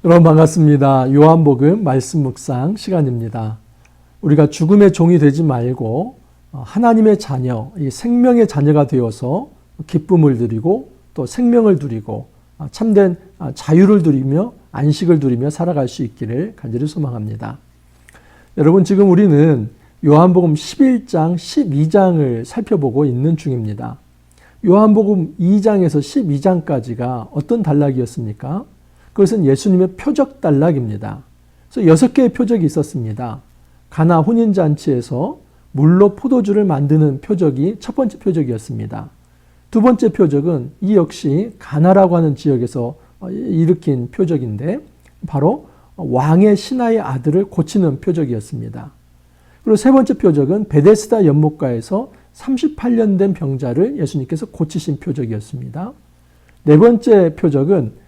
여러분 반갑습니다. 요한복음 말씀 묵상 시간입니다. 우리가 죽음의 종이 되지 말고 하나님의 자녀, 이 생명의 자녀가 되어서 기쁨을 누리고 또 생명을 누리고 참된 자유를 누리며 안식을 누리며 살아갈 수 있기를 간절히 소망합니다. 여러분 지금 우리는 요한복음 11장, 12장을 살펴보고 있는 중입니다. 요한복음 2장에서 12장까지가 어떤 단락이었습니까? 그것은 예수님의 표적 단락입니다. 그래서 6개의 표적이 있었습니다. 가나 혼인잔치에서 물로 포도주를 만드는 표적이 첫 번째 표적이었습니다. 두 번째 표적은 이 역시 가나라고 하는 지역에서 일으킨 표적인데 바로 왕의 신하의 아들을 고치는 표적이었습니다. 그리고 세 번째 표적은 베데스다 연못가에서 38년 된 병자를 예수님께서 고치신 표적이었습니다. 네 번째 표적은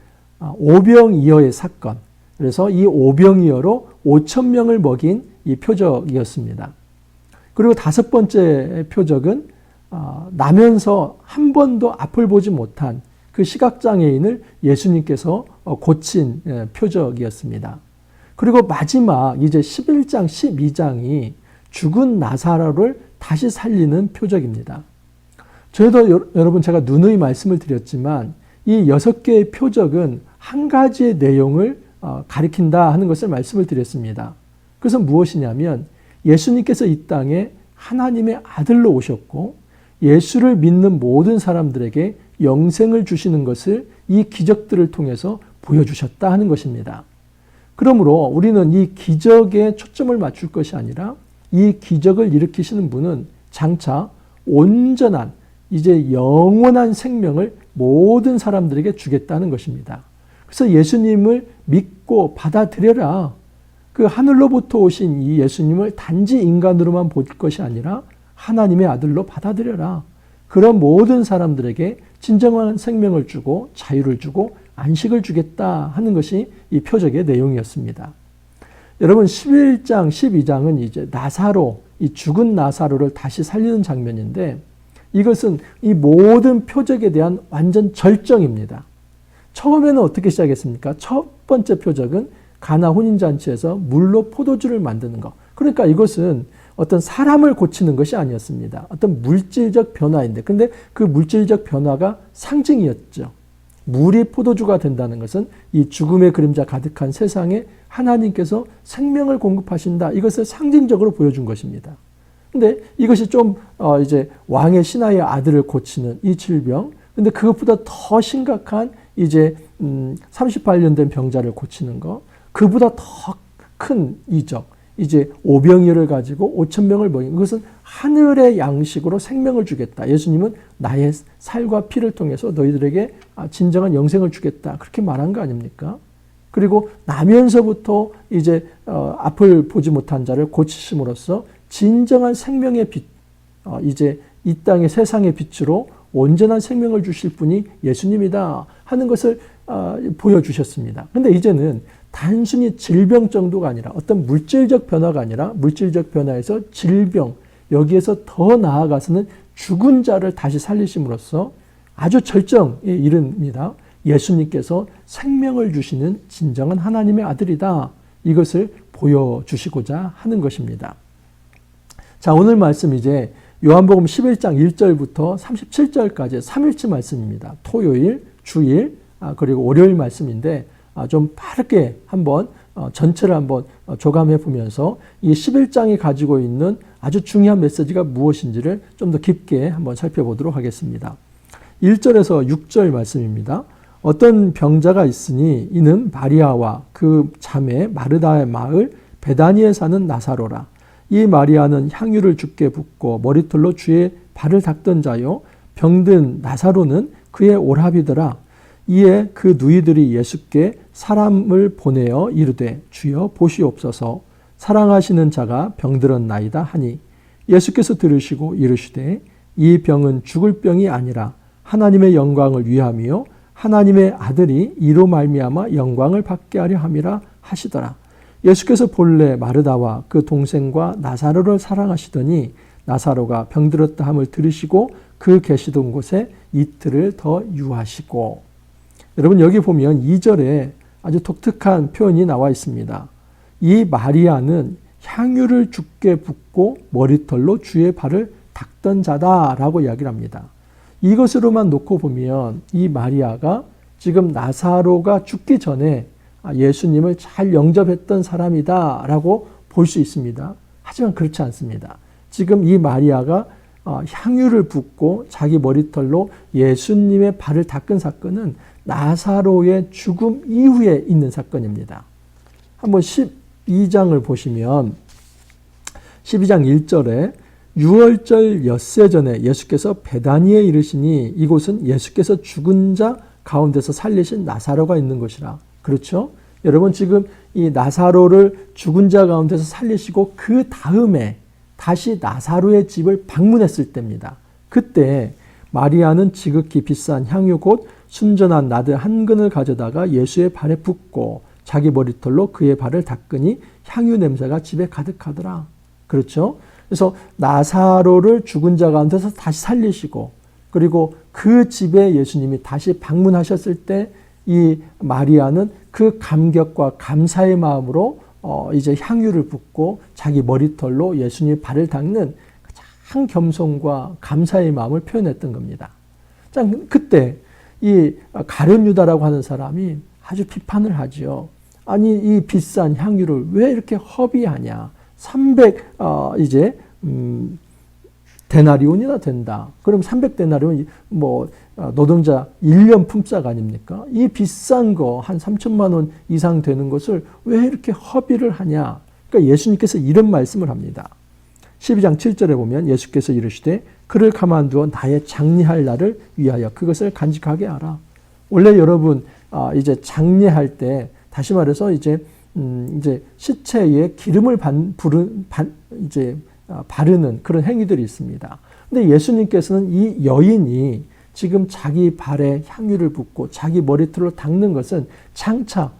오병이어의 사건. 그래서 이 오병이어로 5천 명을 먹인 이 표적이었습니다. 그리고 다섯 번째 표적은 나면서 한 번도 앞을 보지 못한 그 시각장애인을 예수님께서 고친 표적이었습니다. 그리고 마지막 이제 11장, 12장이 죽은 나사로를 다시 살리는 표적입니다. 저희도 여러분 제가 누누이 말씀을 드렸지만 이 6개의 표적은 한 가지의 내용을 가리킨다 하는 것을 말씀을 드렸습니다. 그래서 무엇이냐면 예수님께서 이 땅에 하나님의 아들로 오셨고 예수를 믿는 모든 사람들에게 영생을 주시는 것을 이 기적들을 통해서 보여주셨다 하는 것입니다. 그러므로 우리는 이 기적에 초점을 맞출 것이 아니라 이 기적을 일으키시는 분은 장차 온전한 이제 영원한 생명을 모든 사람들에게 주겠다는 것입니다. 그래서 예수님을 믿고 받아들여라. 그 하늘로부터 오신 이 예수님을 단지 인간으로만 볼 것이 아니라 하나님의 아들로 받아들여라. 그런 모든 사람들에게 진정한 생명을 주고 자유를 주고 안식을 주겠다 하는 것이 이 표적의 내용이었습니다. 여러분 11장, 12장은 이제 나사로, 이 죽은 나사로를 다시 살리는 장면인데 이것은 이 모든 표적에 대한 완전 절정입니다. 처음에는 어떻게 시작했습니까? 첫 번째 표적은 가나 혼인잔치에서 물로 포도주를 만드는 것. 그러니까 이것은 어떤 사람을 고치는 것이 아니었습니다. 어떤 물질적 변화인데 근데 그 물질적 변화가 상징이었죠. 물이 포도주가 된다는 것은 이 죽음의 그림자 가득한 세상에 하나님께서 생명을 공급하신다. 이것을 상징적으로 보여준 것입니다. 근데 이것이 좀 이제 왕의 신하의 아들을 고치는 이 질병. 근데 그것보다 더 심각한 이제 38년 된 병자를 고치는 것. 그보다 더 큰 이적. 이제 오병이어를 가지고 5천 명을 먹인 그것은 하늘의 양식으로 생명을 주겠다. 예수님은 나의 살과 피를 통해서 너희들에게 진정한 영생을 주겠다. 그렇게 말한 거 아닙니까? 그리고 나면서부터 이제 앞을 보지 못한 자를 고치심으로써 진정한 생명의 빛, 이제 이 땅의 세상의 빛으로 온전한 생명을 주실 분이 예수님이다 하는 것을 보여주셨습니다. 근데 이제는 단순히 질병 정도가 아니라 어떤 물질적 변화가 아니라 물질적 변화에서 질병, 여기에서 더 나아가서는 죽은 자를 다시 살리심으로써 아주 절정에 이릅니다. 예수님께서 생명을 주시는 진정한 하나님의 아들이다. 이것을 보여주시고자 하는 것입니다. 자, 오늘 말씀 이제 요한복음 11장 1절부터 37절까지 3일치 말씀입니다. 토요일, 주일, 그리고 월요일 말씀인데 좀 빠르게 한번 전체를 한번 조감해 보면서 이 11장이 가지고 있는 아주 중요한 메시지가 무엇인지를 좀 더 깊게 한번 살펴보도록 하겠습니다. 1절에서 6절 말씀입니다. 어떤 병자가 있으니 이는 마리아와 그 자매 마르다의 마을 베다니에 사는 나사로라. 이 마리아는 향유를 주께 붓고 머리털로 주의 발을 닦던 자요 병든 나사로는 그의 오라비더라. 이에 그 누이들이 예수께 사람을 보내어 이르되 주여 보시옵소서 사랑하시는 자가 병들었나이다 하니 예수께서 들으시고 이르시되 이 병은 죽을 병이 아니라 하나님의 영광을 위함이요 하나님의 아들이 이로 말미암아 영광을 받게 하려 함이라 하시더라. 예수께서 본래 마르다와 그 동생과 나사로를 사랑하시더니 나사로가 병들었다 함을 들으시고 그 계시던 곳에 이틀을 더 유하시고. 여러분 여기 보면 2절에 아주 독특한 표현이 나와 있습니다. 이 마리아는 향유를 주께 붓고 머리털로 주의 발을 닦던 자다라고 이야기를 합니다. 이것으로만 놓고 보면 이 마리아가 지금 나사로가 죽기 전에 예수님을 잘 영접했던 사람이다라고 볼 수 있습니다. 하지만 그렇지 않습니다. 지금 이 마리아가 향유를 붓고 자기 머리털로 예수님의 발을 닦은 사건은 나사로의 죽음 이후에 있는 사건입니다. 한번 12장을 보시면 12장 1절에 6월절 엿새 전에 예수께서 베다니에 이르시니 이곳은 예수께서 죽은 자 가운데서 살리신 나사로가 있는 곳이라. 그렇죠? 여러분 지금 이 나사로를 죽은 자 가운데서 살리시고 그 다음에 다시 나사로의 집을 방문했을 때입니다. 그때 마리아는 지극히 비싼 향유 곧 순전한 나드 한 근을 가져다가 예수의 발에 붓고 자기 머리털로 그의 발을 닦으니 향유 냄새가 집에 가득하더라. 그렇죠? 그래서 나사로를 죽은 자 가운데서 다시 살리시고 그리고 그 집에 예수님이 다시 방문하셨을 때 이 마리아는 그 감격과 감사의 마음으로 이제 향유를 붓고 자기 머리털로 예수님의 발을 닦는 가장 겸손과 감사의 마음을 표현했던 겁니다. 자, 그때 이 가룟 유다라고 하는 사람이 아주 비판을 하죠. 아니 이 비싼 향유를 왜 이렇게 허비하냐? 300 데나리온이나 된다. 그럼 300데나리온 뭐 노동자 1년 품삯 아닙니까? 이 비싼 거 한 3천만 원 이상 되는 것을 왜 이렇게 허비를 하냐? 그러니까 예수님께서 이런 말씀을 합니다. 12장 7절에 보면 예수께서 이르시되 그를 가만두어 나의 장례할 날을 위하여 그것을 간직하게 하라. 원래 여러분 이제 장례할 때 다시 말해서 이제 시체에 기름을 바르는 그런 행위들이 있습니다. 근데 예수님께서는 이 여인이 지금 자기 발에 향유를 붓고 자기 머리털로 닦는 것은 장차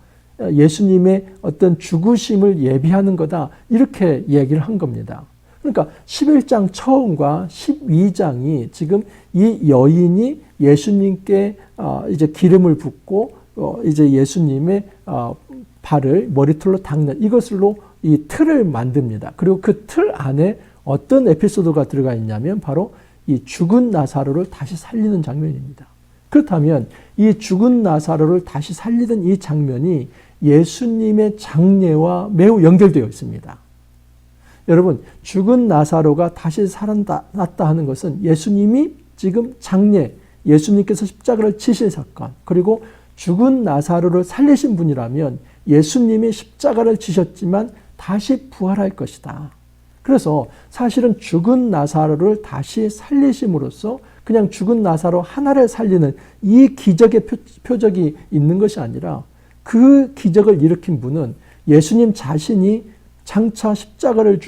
예수님의 어떤 죽으심을 예비하는 거다. 이렇게 얘기를 한 겁니다. 그러니까 11장 처음과 12장이 지금 이 여인이 예수님께 이제 기름을 붓고 이제 예수님의 발을 머리털로 닦는 이것으로 이 틀을 만듭니다. 그리고 그 틀 안에 어떤 에피소드가 들어가 있냐면 바로 이 죽은 나사로를 다시 살리는 장면입니다. 그렇다면 이 죽은 나사로를 다시 살리던 이 장면이 예수님의 장례와 매우 연결되어 있습니다. 여러분, 죽은 나사로가 다시 살아났다 하는 것은 예수님이 지금 장례, 예수님께서 십자가를 치신 사건, 그리고 죽은 나사로를 살리신 분이라면 예수님이 십자가를 지셨지만 다시 부활할 것이다. 그래서 사실은 죽은 나사로를 다시 살리심으로써 그냥 죽은 나사로 하나를 살리는 이 기적의 표적이 있는 것이 아니라 그 기적을 일으킨 분은 예수님 자신이 장차 십자가를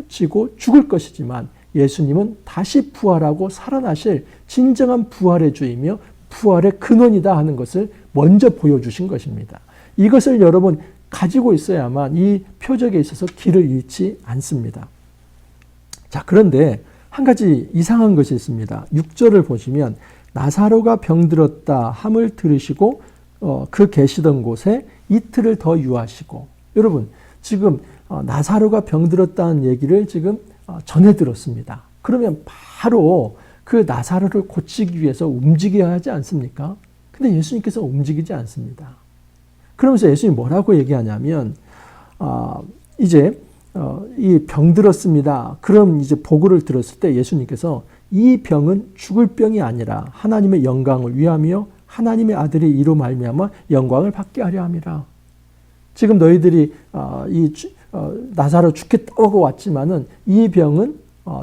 지고 죽을 것이지만 예수님은 다시 부활하고 살아나실 진정한 부활의 주이며 부활의 근원이다 하는 것을 먼저 보여주신 것입니다. 이것을 여러분 가지고 있어야만 이 표적에 있어서 길을 잃지 않습니다. 자, 그런데 한 가지 이상한 것이 있습니다. 6절을 보시면 나사로가 병들었다 함을 들으시고 그 계시던 곳에 이틀을 더 유하시고, 여러분 지금 나사로가 병들었다는 얘기를 지금 전해 들었습니다. 그러면 바로 그 나사로를 고치기 위해서 움직여야 하지 않습니까? 근데 예수님께서 움직이지 않습니다. 그러면서 예수님이 뭐라고 얘기하냐면 이제 이 병들었습니다. 그럼 이제 보고를 들었을 때 예수님께서 이 병은 죽을 병이 아니라 하나님의 영광을 위하며 하나님의 아들이 이로 말미암아 영광을 받게 하려 함이라. 지금 너희들이 나사로 죽겠다고 왔지만은 이 병은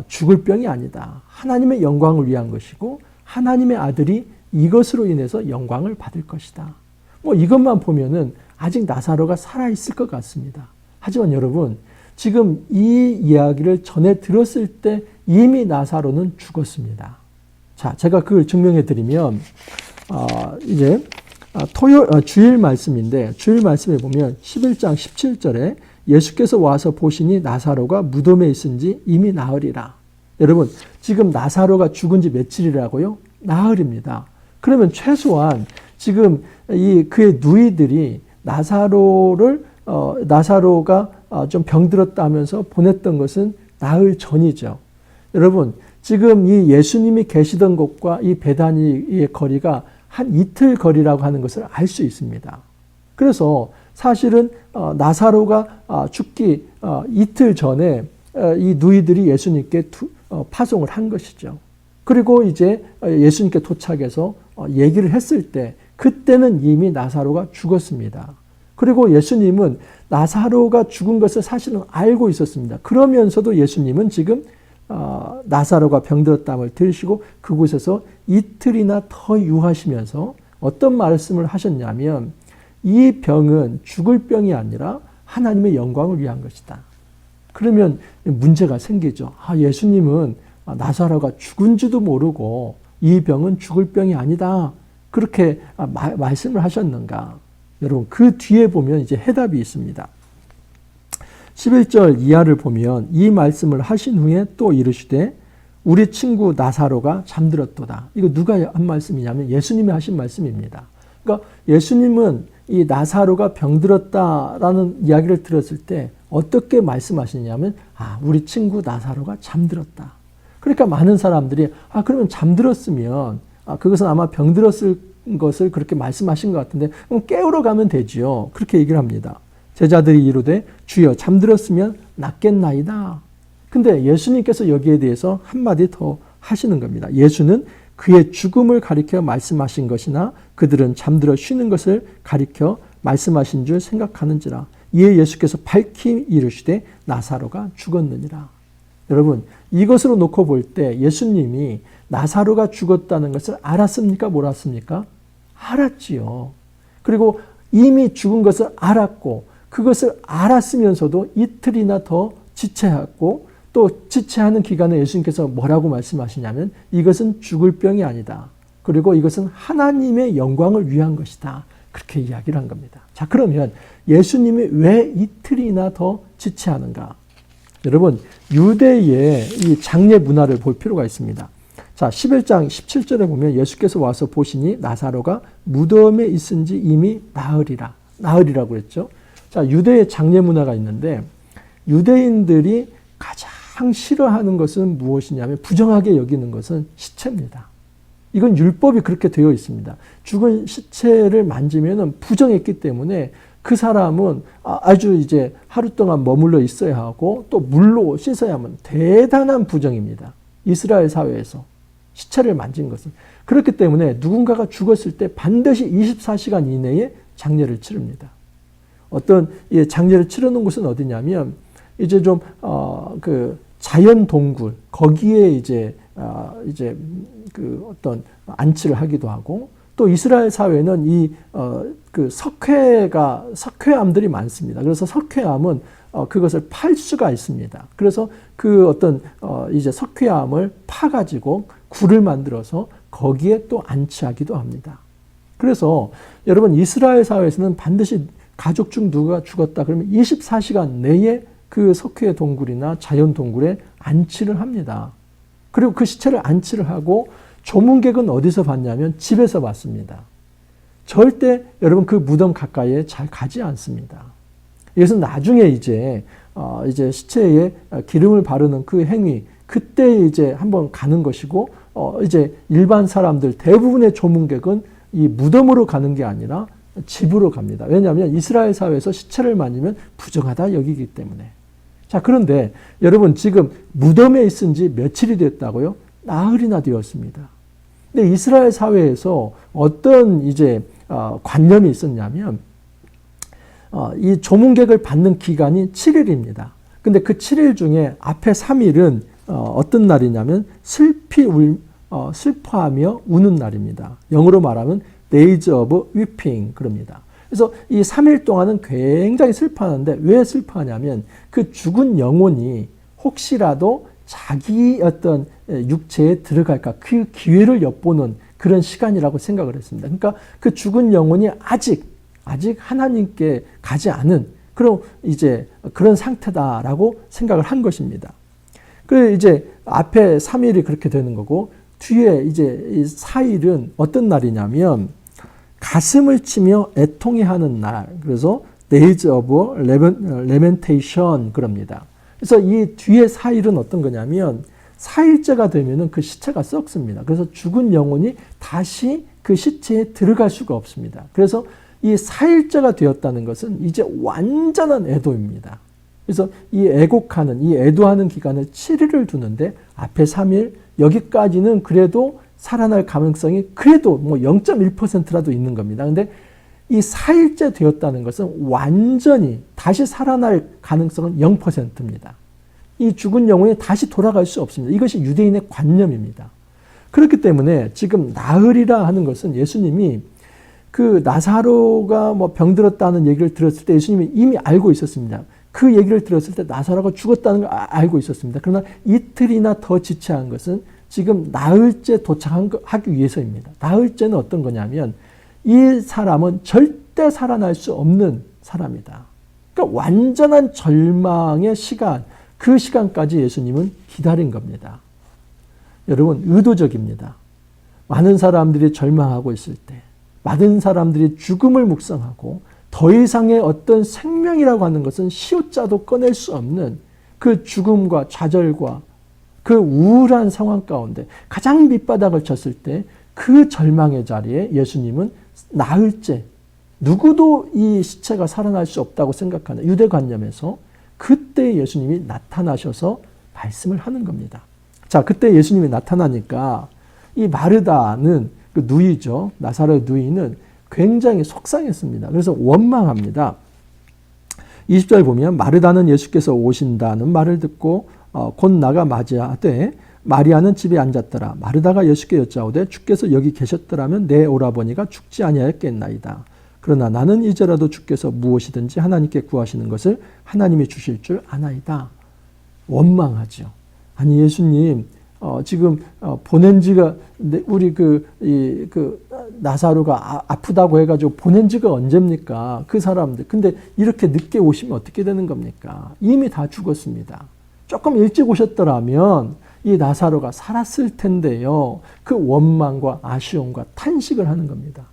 죽을 병이 아니다. 하나님의 영광을 위한 것이고 하나님의 아들이 이것으로 인해서 영광을 받을 것이다. 뭐 이것만 보면은 아직 나사로가 살아있을 것 같습니다. 하지만 여러분, 지금 이 이야기를 전해 들었을 때 이미 나사로는 죽었습니다. 자, 제가 그걸 증명해 드리면 이제 주일 말씀인데, 주일 말씀에 보면 11장 17절에 예수께서 와서 보시니 나사로가 무덤에 있은지 이미 나흘이라. 여러분, 지금 나사로가 죽은 지 며칠이라고요? 나흘입니다. 그러면 최소한 지금 그의 누이들이 나사로가 좀 병들었다 하면서 보냈던 것은 나흘 전이죠. 여러분, 지금 이 예수님이 계시던 곳과 이 베다니의 거리가 한 이틀 거리라고 하는 것을 알 수 있습니다. 그래서 사실은 나사로가 죽기 이틀 전에 이 누이들이 예수님께 파송을 한 것이죠. 그리고 이제 예수님께 도착해서 얘기를 했을 때 그때는 이미 나사로가 죽었습니다. 그리고 예수님은 나사로가 죽은 것을 사실은 알고 있었습니다. 그러면서도 예수님은 지금 나사로가 병들었다함을 들으시고 그곳에서 이틀이나 더 유하시면서 어떤 말씀을 하셨냐면 이 병은 죽을 병이 아니라 하나님의 영광을 위한 것이다. 그러면 문제가 생기죠. 예수님은 나사로가 죽은지도 모르고 이 병은 죽을 병이 아니다. 그렇게 말씀을 하셨는가? 여러분, 그 뒤에 보면 이제 해답이 있습니다. 11절 이하를 보면 이 말씀을 하신 후에 또 이르시되 우리 친구 나사로가 잠들었도다. 이거 누가 한 말씀이냐면 예수님이 하신 말씀입니다. 그러니까 예수님은 이 나사로가 병들었다라는 이야기를 들었을 때 어떻게 말씀하시냐면 우리 친구 나사로가 잠들었다. 그러니까 많은 사람들이 그러면 잠들었으면 그것은 아마 병들었을 것을 그렇게 말씀하신 것 같은데 그럼 깨우러 가면 되지요. 그렇게 얘기를 합니다. 제자들이 이르되 주여 잠들었으면 낫겠나이다. 근데 예수님께서 여기에 대해서 한마디 더 하시는 겁니다. 예수는 그의 죽음을 가리켜 말씀하신 것이나 그들은 잠들어 쉬는 것을 가리켜 말씀하신 줄 생각하는지라. 이에 예수께서 밝히 이르시되 나사로가 죽었느니라. 여러분, 이것으로 놓고 볼 때 예수님이 나사로가 죽었다는 것을 알았습니까? 몰랐습니까? 알았지요. 그리고 이미 죽은 것을 알았고 그것을 알았으면서도 이틀이나 더 지체했고 또 지체하는 기간에 예수님께서 뭐라고 말씀하시냐면 이것은 죽을 병이 아니다. 그리고 이것은 하나님의 영광을 위한 것이다. 그렇게 이야기를 한 겁니다. 자, 그러면 예수님이 왜 이틀이나 더 지체하는가? 여러분, 유대의 이 장례 문화를 볼 필요가 있습니다. 자, 11장 17절에 보면 예수께서 와서 보시니 나사로가 무덤에 있은지 이미 나흘이라고 했죠. 자, 유대의 장례 문화가 있는데 유대인들이 가장 싫어하는 것은 무엇이냐면 부정하게 여기는 것은 시체입니다. 이건 율법이 그렇게 되어 있습니다. 죽은 시체를 만지면 부정했기 때문에 그 사람은 아주 이제 하루 동안 머물러 있어야 하고 또 물로 씻어야 하면 대단한 부정입니다. 이스라엘 사회에서 시체를 만진 것은. 그렇기 때문에 누군가가 죽었을 때 반드시 24시간 이내에 장례를 치릅니다. 어떤 장례를 치르는 곳은 어디냐면 이제 좀 그 자연 동굴 거기에 이제 그 어떤 안치를 하기도 하고 또 이스라엘 사회는 그 석회암들이 많습니다. 그래서 석회암은 그것을 팔 수가 있습니다. 그래서 그 어떤 이제 석회암을 파가지고 굴을 만들어서 거기에 또 안치하기도 합니다. 그래서 여러분 이스라엘 사회에서는 반드시 가족 중 누가 죽었다 그러면 24시간 내에 그 석회 동굴이나 자연 동굴에 안치를 합니다. 그리고 그 시체를 안치를 하고 조문객은 어디서 봤냐면 집에서 봤습니다. 절대 여러분 그 무덤 가까이에 잘 가지 않습니다. 이것은 나중에 이제 시체에 기름을 바르는 그 행위, 그때 이제 한번 가는 것이고, 이제 일반 사람들 대부분의 조문객은 이 무덤으로 가는 게 아니라 집으로 갑니다. 왜냐하면 이스라엘 사회에서 시체를 만지면 부정하다 여기기 때문에. 자, 그런데 여러분 지금 무덤에 있은 지 며칠이 됐다고요? 나흘이나 되었습니다. 근데 이스라엘 사회에서 어떤 이제 관념이 있었냐면 이 조문객을 받는 기간이 7일입니다. 근데 그 7일 중에 앞에 3일은 어떤 날이냐면 슬퍼하며 우는 날입니다. 영어로 말하면 Days of Weeping 그럽니다. 그래서 이 3일 동안은 굉장히 슬퍼하는데 왜 슬퍼하냐면 그 죽은 영혼이 혹시라도 자기 어떤 육체에 들어갈까 그 기회를 엿보는 그런 시간이라고 생각을 했습니다. 그러니까 그 죽은 영혼이 아직 하나님께 가지 않은 그런 상태다라고 생각을 한 것입니다. 그 이제 앞에 3일이 그렇게 되는 거고 뒤에 이제 4일은 어떤 날이냐면 가슴을 치며 애통해하는 날. 그래서 Days of Lamentation 그럽니다. 그래서 이 뒤에 4일은 어떤 거냐면 4일째가 되면은 그 시체가 썩습니다. 그래서 죽은 영혼이 다시 그 시체에 들어갈 수가 없습니다. 그래서 이 4일째가 되었다는 것은 이제 완전한 애도입니다. 그래서 이 애곡하는, 이 애도하는 기간을 7일을 두는데 앞에 3일, 여기까지는 그래도 살아날 가능성이 그래도 뭐 0.1%라도 있는 겁니다. 근데 이 4일째 되었다는 것은 완전히 다시 살아날 가능성은 0%입니다. 이 죽은 영혼이 다시 돌아갈 수 없습니다. 이것이 유대인의 관념입니다. 그렇기 때문에 지금 나흘이라 하는 것은 예수님이 그 나사로가 뭐 병들었다는 얘기를 들었을 때 예수님이 이미 알고 있었습니다. 그 얘기를 들었을 때 나사로가 죽었다는 걸 알고 있었습니다. 그러나 이틀이나 더 지체한 것은 지금 나흘째 도착하기 위해서입니다. 나흘째는 어떤 거냐면 이 사람은 절대 살아날 수 없는 사람이다. 그러니까 완전한 절망의 시간, 그 시간까지 예수님은 기다린 겁니다. 여러분, 의도적입니다. 많은 사람들이 절망하고 있을 때, 많은 사람들이 죽음을 묵상하고 더 이상의 어떤 생명이라고 하는 것은 시옷자도 꺼낼 수 없는 그 죽음과 좌절과 그 우울한 상황 가운데 가장 밑바닥을 쳤을 때 그 절망의 자리에 예수님은 나흘째, 누구도 이 시체가 살아날 수 없다고 생각하는 유대관념에서 그때 예수님이 나타나셔서 말씀을 하는 겁니다. 자, 그때 예수님이 나타나니까 이 마르다는 그 누이죠. 나사로의 누이는 굉장히 속상했습니다. 그래서 원망합니다. 20절 보면 마르다는 예수께서 오신다는 말을 듣고 곧 나가 맞이하되 마리아는 집에 앉았더라. 마르다가 예수께 여짜오되 주께서 여기 계셨더라면 내 오라버니가 죽지 아니하였겠나이다. 그러나 나는 이제라도 주께서 무엇이든지 하나님께 구하시는 것을 하나님이 주실 줄 아나이다. 원망하죠. 아니 예수님 지금 보낸 지가 우리 나사로가 아프다고 해가지고 보낸 지가 언제입니까? 그 사람들. 근데 이렇게 늦게 오시면 어떻게 되는 겁니까? 이미 다 죽었습니다. 조금 일찍 오셨더라면 이 나사로가 살았을 텐데요. 그 원망과 아쉬움과 탄식을 하는 겁니다.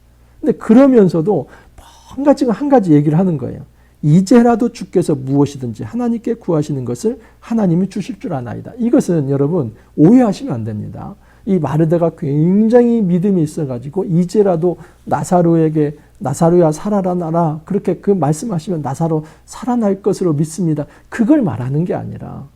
근데 그러면서도 한 가지 얘기를 하는 거예요. 이제라도 주께서 무엇이든지 하나님께 구하시는 것을 하나님이 주실 줄 아나이다. 이것은 여러분 오해하시면 안 됩니다. 이 마르다가 굉장히 믿음이 있어가지고 이제라도 나사로야 살아나라 그렇게 그 말씀하시면 나사로 살아날 것으로 믿습니다. 그걸 말하는 게 아니라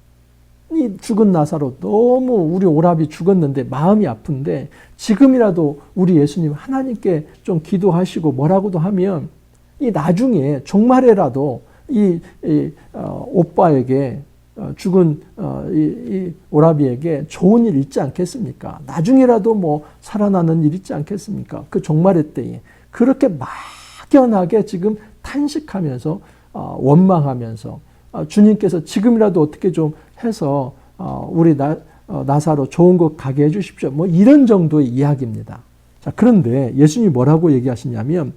이 죽은 나사로 너무 우리 오라비 죽었는데 마음이 아픈데 지금이라도 우리 예수님 하나님께 좀 기도하시고 뭐라고도 하면 이 나중에 종말에라도 이 오빠에게 죽은 이 오라비에게 좋은 일 있지 않겠습니까? 나중에라도 뭐 살아나는 일 있지 않겠습니까? 그 종말의 때에 그렇게 막연하게 지금 탄식하면서 원망하면서 주님께서 지금이라도 어떻게 좀 해서 우리 나사로 좋은 곳 가게 해 주십시오. 뭐 이런 정도의 이야기입니다. 자, 그런데 예수님이 뭐라고 얘기하시냐면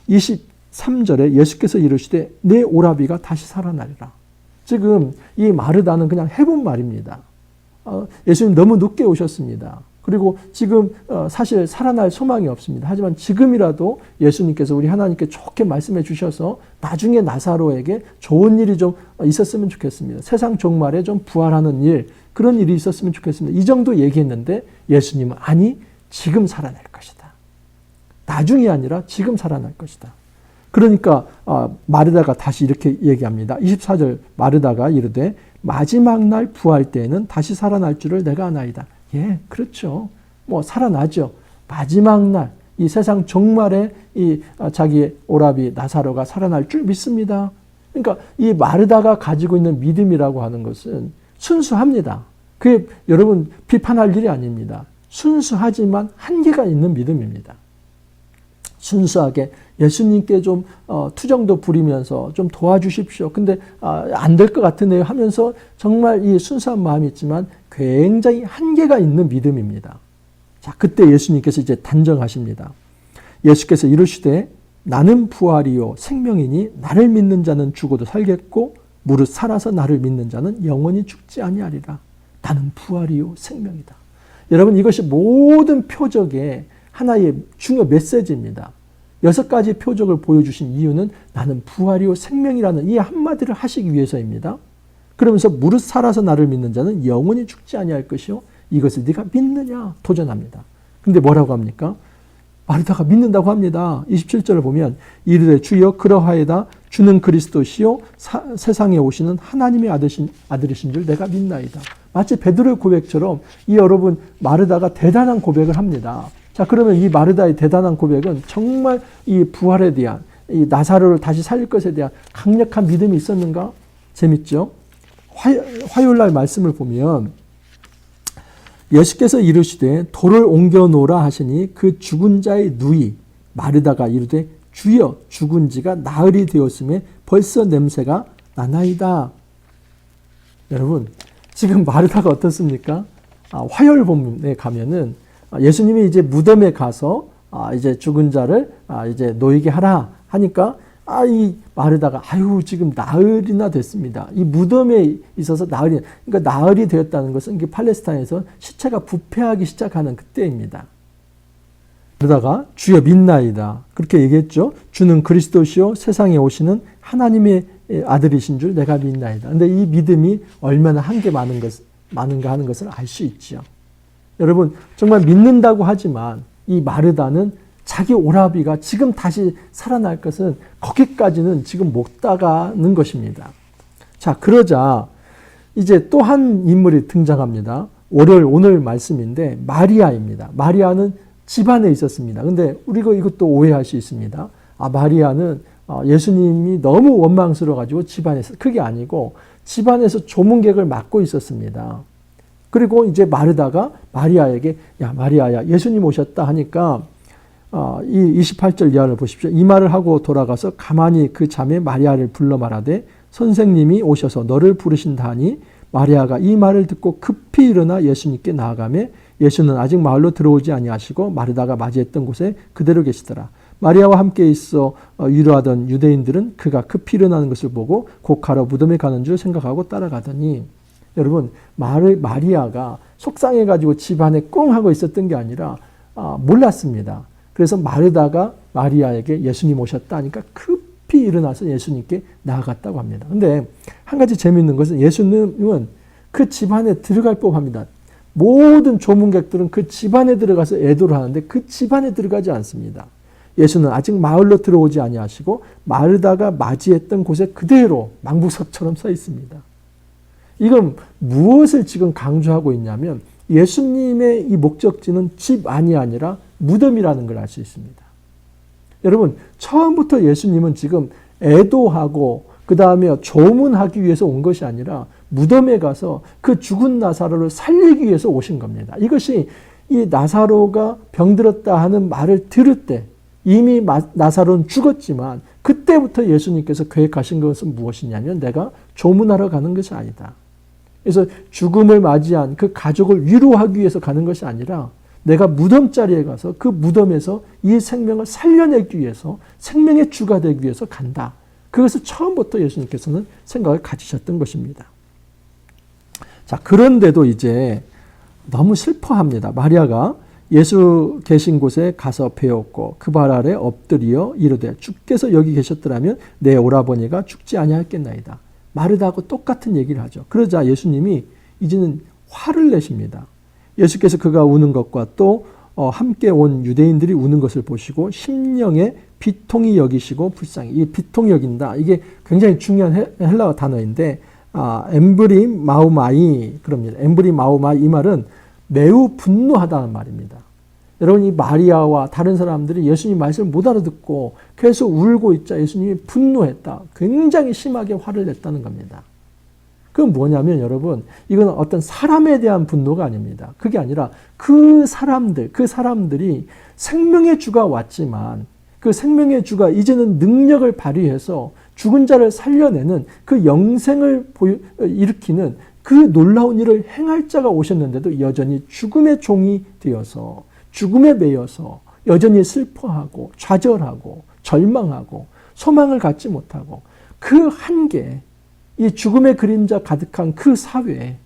23절에 예수께서 이르시되 내 오라비가 다시 살아나리라. 지금 이 마르다는 그냥 해본 말입니다. 예수님 너무 늦게 오셨습니다. 그리고 지금 사실 살아날 소망이 없습니다. 하지만 지금이라도 예수님께서 우리 하나님께 좋게 말씀해 주셔서 나중에 나사로에게 좋은 일이 좀 있었으면 좋겠습니다. 세상 종말에 좀 부활하는 일, 그런 일이 있었으면 좋겠습니다. 이 정도 얘기했는데 예수님은 아니, 지금 살아날 것이다. 나중이 아니라 지금 살아날 것이다. 그러니까 마르다가 다시 이렇게 얘기합니다. 24절 마르다가 이르되 마지막 날 부활 때에는 다시 살아날 줄을 내가 아나이다. 예, 그렇죠. 뭐 살아나죠. 마지막 날, 이 세상 종말에 이 자기의 오라비 나사로가 살아날 줄 믿습니다. 그러니까 이 마르다가 가지고 있는 믿음이라고 하는 것은 순수합니다. 그게 여러분 비판할 일이 아닙니다. 순수하지만 한계가 있는 믿음입니다. 순수하게 예수님께 좀 투정도 부리면서 좀 도와주십시오. 근데 안 될 것 같으네요 하면서 정말 이 순수한 마음이 있지만 굉장히 한계가 있는 믿음입니다. 자, 그때 예수님께서 이제 단정하십니다. 예수께서 이르시되 나는 부활이요 생명이니 나를 믿는 자는 죽어도 살겠고 무릇 살아서 나를 믿는 자는 영원히 죽지 아니하리라. 나는 부활이요 생명이다. 여러분 이것이 모든 표적의 하나의 중요 메시지입니다. 6가지 표적을 보여주신 이유는 나는 부활이요 생명이라는 이 한마디를 하시기 위해서입니다. 그러면서 무릇 살아서 나를 믿는 자는 영원히 죽지 아니할 것이요 이것을 네가 믿느냐 도전합니다. 근데 뭐라고 합니까? 마르다가 믿는다고 합니다. 27절을 보면 이르되 주여 그러하이다 주는 그리스도시요 세상에 오시는 하나님의 아들이신 줄 내가 믿나이다. 마치 베드로의 고백처럼 이 여러분 마르다가 대단한 고백을 합니다. 자, 그러면 이 마르다의 대단한 고백은 정말 이 부활에 대한 이 나사로를 다시 살릴 것에 대한 강력한 믿음이 있었는가? 재밌죠? 화요일 날 말씀을 보면 예수께서 이르시되 돌을 옮겨 놓으라 하시니 그 죽은 자의 누이 마르다가 이르되 주여 죽은 지가 나흘이 되었음에 벌써 냄새가 나나이다. 여러분 지금 마르다가 어떻습니까? 화요일 본문에 가면은 예수님이 이제 무덤에 가서 이제 죽은 자를 이제 놓이게 하라 하니까 이 마르다가 지금 나흘이나 됐습니다. 이 무덤에 있어서 그러니까 나흘이 되었다는 것은 이게 팔레스타인에서 시체가 부패하기 시작하는 그때입니다. 그러다가 주여 믿나이다 그렇게 얘기했죠. 주는 그리스도시요 세상에 오시는 하나님의 아들이신 줄 내가 믿나이다. 근데 이 믿음이 얼마나 한계 많은가 하는 것을 알 수 있죠. 여러분 정말 믿는다고 하지만 이 마르다는 자기 오라비가 지금 다시 살아날 것은 거기까지는 지금 못 다가는 것입니다. 자, 그러자 이제 또 한 인물이 등장합니다. 오늘 말씀인데 마리아입니다. 마리아는 집안에 있었습니다. 근데 우리가 이것도 오해할 수 있습니다. 마리아는 예수님이 너무 원망스러워가지고 집안에서 그게 아니고 집안에서 조문객을 맡고 있었습니다. 그리고 이제 마르다가 마리아에게 야 마리아야 예수님 오셨다 하니까 이 28절 이하를 보십시오. 이 말을 하고 돌아가서 가만히 그 자매 마리아를 불러 말하되 선생님이 오셔서 너를 부르신다 하니 마리아가 이 말을 듣고 급히 일어나 예수님께 나아가매 예수는 아직 마을로 들어오지 아니하시고 마르다가 맞이했던 곳에 그대로 계시더라. 마리아와 함께 있어 위로하던 유대인들은 그가 급히 일어나는 것을 보고 곧 가러 무덤에 가는 줄 생각하고 따라가더니 여러분 마리아가 속상해가지고 집안에 꽁 하고 있었던 게 아니라 몰랐습니다. 그래서 마르다가 마리아에게 예수님 오셨다 하니까 급히 일어나서 예수님께 나아갔다고 합니다. 근데 한 가지 재미있는 것은 예수님은 그 집안에 들어갈 법합니다. 모든 조문객들은 그 집안에 들어가서 애도를 하는데 그 집안에 들어가지 않습니다. 예수는 아직 마을로 들어오지 아니하시고 마르다가 맞이했던 곳에 그대로 망부석처럼 서 있습니다. 이건 무엇을 지금 강조하고 있냐면 예수님의 이 목적지는 집 안이 아니라 무덤이라는 걸 알 수 있습니다. 여러분 처음부터 예수님은 지금 애도하고 그 다음에 조문하기 위해서 온 것이 아니라 무덤에 가서 그 죽은 나사로를 살리기 위해서 오신 겁니다. 이것이 이 나사로가 병들었다 하는 말을 들을 때 이미 나사로는 죽었지만 그때부터 예수님께서 계획하신 것은 무엇이냐면 내가 조문하러 가는 것이 아니다. 그래서 죽음을 맞이한 그 가족을 위로하기 위해서 가는 것이 아니라 내가 무덤자리에 가서 그 무덤에서 이 생명을 살려내기 위해서 생명의 주가 되기 위해서 간다. 그것을 처음부터 예수님께서는 생각을 가지셨던 것입니다. 자, 그런데도 이제 너무 슬퍼합니다. 마리아가 예수 계신 곳에 가서 배웠고 그 발 아래 엎드려 이르되 주께서 여기 계셨더라면 내 오라버니가 죽지 아니하였겠나이다. 마르다하고 똑같은 얘기를 하죠. 그러자 예수님이 이제는 화를 내십니다. 예수께서 그가 우는 것과 또 함께 온 유대인들이 우는 것을 보시고 심령에 비통히 여기시고 불쌍히. 이 비통히 여긴다. 이게 굉장히 중요한 헬라어 단어인데 엠브리 마우마이 그럽니다. 엠브리 마우마이 이 말은 매우 분노하다는 말입니다. 여러분 이 마리아와 다른 사람들이 예수님 말씀을 못 알아듣고 계속 울고 있자 예수님이 분노했다. 굉장히 심하게 화를 냈다는 겁니다. 그건 뭐냐면 여러분 이건 어떤 사람에 대한 분노가 아닙니다. 그게 아니라 그 사람들이 생명의 주가 왔지만 그 생명의 주가 이제는 능력을 발휘해서 죽은 자를 살려내는 그 영생을 일으키는 그 놀라운 일을 행할 자가 오셨는데도 여전히 죽음의 종이 되어서 죽음에 매여서 여전히 슬퍼하고 좌절하고 절망하고 소망을 갖지 못하고 그 한계, 이 죽음의 그림자 가득한 그 사회,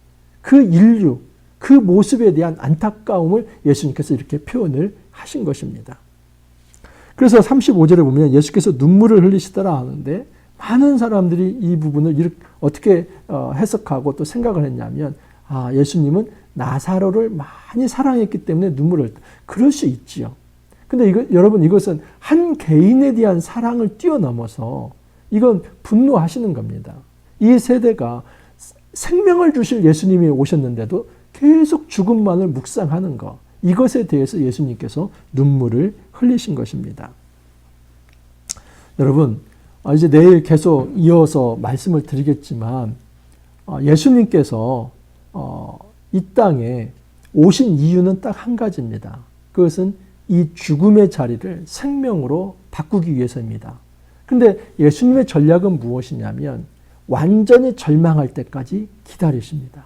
그 인류, 그 모습에 대한 안타까움을 예수님께서 이렇게 표현을 하신 것입니다. 그래서 35절에 보면 예수께서 눈물을 흘리시더라 하는데 많은 사람들이 이 부분을 이렇게 어떻게 해석하고 또 생각을 했냐면 예수님은 나사로를 많이 사랑했기 때문에 눈물을 흘렸다. 그럴 수 있지요. 근데 여러분 이것은 한 개인에 대한 사랑을 뛰어넘어서 이건 분노하시는 겁니다. 이 세대가 생명을 주실 예수님이 오셨는데도 계속 죽음만을 묵상하는 것, 이것에 대해서 예수님께서 눈물을 흘리신 것입니다. 여러분, 이제 내일 계속 이어서 말씀을 드리겠지만 예수님께서 이 땅에 오신 이유는 딱 한 가지입니다. 그것은 이 죽음의 자리를 생명으로 바꾸기 위해서입니다. 근데 예수님의 전략은 무엇이냐면 완전히 절망할 때까지 기다리십니다.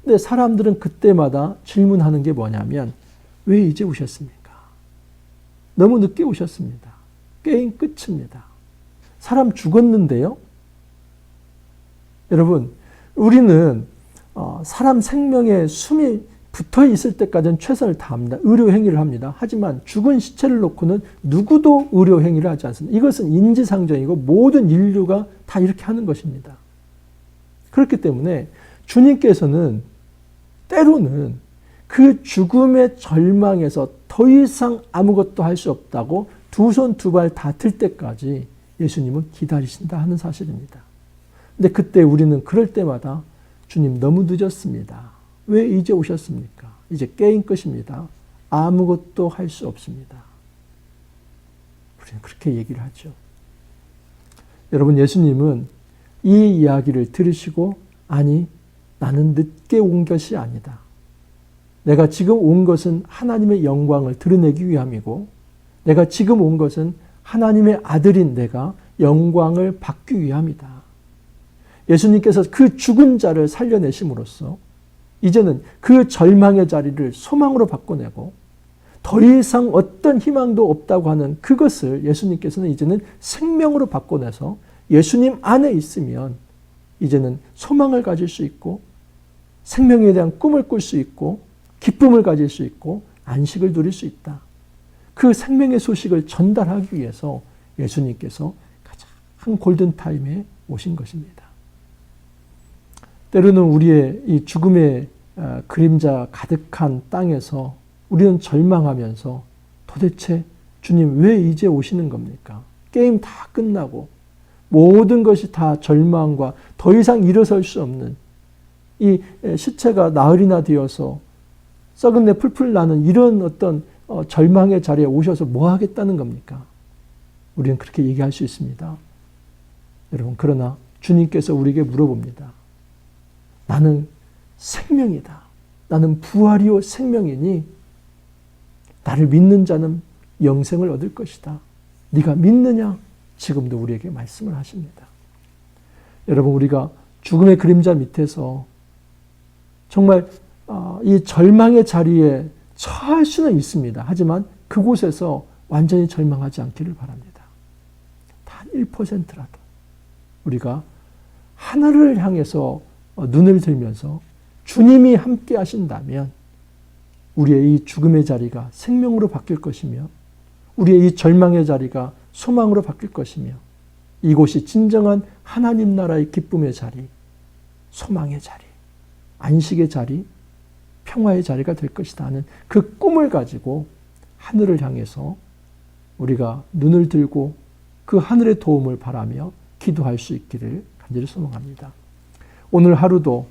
근데 사람들은 그때마다 질문하는 게 뭐냐면 왜 이제 오셨습니까? 너무 늦게 오셨습니다. 게임 끝입니다. 사람 죽었는데요. 여러분, 우리는 사람 생명에 숨이 붙어 있을 때까지는 최선을 다합니다. 의료 행위를 합니다. 하지만 죽은 시체를 놓고는 누구도 의료 행위를 하지 않습니다. 이것은 인지상정이고 모든 인류가 다 이렇게 하는 것입니다. 그렇기 때문에 주님께서는 때로는 그 죽음의 절망에서 더 이상 아무것도 할 수 없다고 두 손 두 발 다 틀 때까지 예수님은 기다리신다 하는 사실입니다. 근데 그때 우리는 그럴 때마다 주님 너무 늦었습니다. 왜 이제 오셨습니까? 이제 게임 끝입니다. 아무것도 할 수 없습니다. 우리는 그렇게 얘기를 하죠. 여러분, 예수님은 이 이야기를 들으시고 아니, 나는 늦게 온 것이 아니다. 내가 지금 온 것은 하나님의 영광을 드러내기 위함이고 내가 지금 온 것은 하나님의 아들인 내가 영광을 받기 위함이다. 예수님께서 그 죽은 자를 살려내심으로써 이제는 그 절망의 자리를 소망으로 바꿔내고 더 이상 어떤 희망도 없다고 하는 그것을 예수님께서는 이제는 생명으로 바꿔내서 예수님 안에 있으면 이제는 소망을 가질 수 있고 생명에 대한 꿈을 꿀 수 있고 기쁨을 가질 수 있고 안식을 누릴 수 있다. 그 생명의 소식을 전달하기 위해서 예수님께서 가장 골든타임에 오신 것입니다. 때로는 우리의 이 죽음의 그림자 가득한 땅에서 우리는 절망하면서 도대체 주님 왜 이제 오시는 겁니까? 게임 다 끝나고 모든 것이 다 절망과 더 이상 일어설 수 없는 이 시체가 나흘이나 되어서 썩은 내 풀풀 나는 이런 어떤 절망의 자리에 오셔서 뭐 하겠다는 겁니까? 우리는 그렇게 얘기할 수 있습니다. 여러분, 그러나 주님께서 우리에게 물어봅니다. 나는 생명이다. 나는 부활이요 생명이니 나를 믿는 자는 영생을 얻을 것이다. 네가 믿느냐? 지금도 우리에게 말씀을 하십니다. 여러분, 우리가 죽음의 그림자 밑에서 정말 이 절망의 자리에 처할 수는 있습니다. 하지만 그곳에서 완전히 절망하지 않기를 바랍니다. 단 1%라도 우리가 하늘을 향해서 눈을 들면서 주님이 함께 하신다면 우리의 이 죽음의 자리가 생명으로 바뀔 것이며 우리의 이 절망의 자리가 소망으로 바뀔 것이며 이곳이 진정한 하나님 나라의 기쁨의 자리, 소망의 자리, 안식의 자리, 평화의 자리가 될 것이다 하는 그 꿈을 가지고 하늘을 향해서 우리가 눈을 들고 그 하늘의 도움을 바라며 기도할 수 있기를 간절히 소망합니다. 오늘 하루도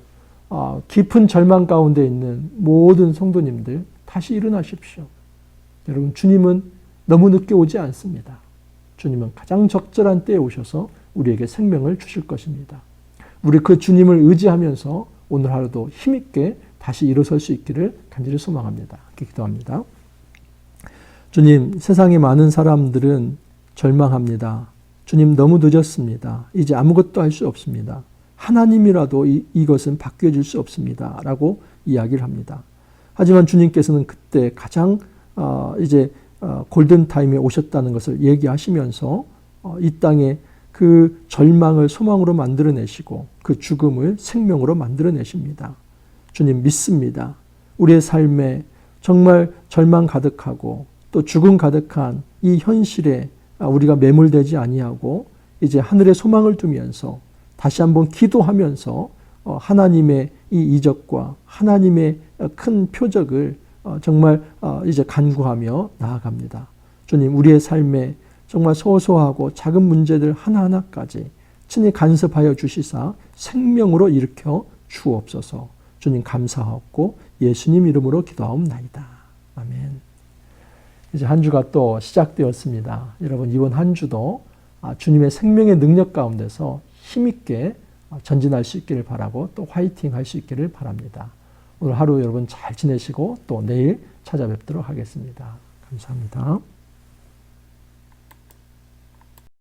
깊은 절망 가운데 있는 모든 성도님들 다시 일어나십시오. 여러분, 주님은 너무 늦게 오지 않습니다. 주님은 가장 적절한 때에 오셔서 우리에게 생명을 주실 것입니다. 우리 그 주님을 의지하면서 오늘 하루도 힘있게 다시 일어설 수 있기를 간절히 소망합니다. 기도합니다. 주님, 세상에 많은 사람들은 절망합니다. 주님, 너무 늦었습니다. 이제 아무것도 할 수 없습니다. 하나님이라도 이것은 바뀌어질 수 없습니다. 라고 이야기를 합니다. 하지만 주님께서는 그때 가장 이제 골든타임에 오셨다는 것을 얘기하시면서 이 땅에 그 절망을 소망으로 만들어내시고 그 죽음을 생명으로 만들어내십니다. 주님, 믿습니다. 우리의 삶에 정말 절망 가득하고 또 죽음 가득한 이 현실에 우리가 매몰되지 아니하고 이제 하늘의 소망을 두면서 다시 한번 기도하면서 하나님의 이 이적과 하나님의 큰 표적을 정말 이제 간구하며 나아갑니다. 주님, 우리의 삶에 정말 소소하고 작은 문제들 하나하나까지 친히 간섭하여 주시사 생명으로 일으켜 주옵소서. 주님 감사하옵고 예수님 이름으로 기도하옵나이다. 아멘. 이제 한 주가 또 시작되었습니다. 여러분, 이번 한 주도 주님의 생명의 능력 가운데서 힘있게 전진할 수 있기를 바라고 또 화이팅 할 수 있기를 바랍니다. 오늘 하루 여러분 잘 지내시고 또 내일 찾아뵙도록 하겠습니다. 감사합니다.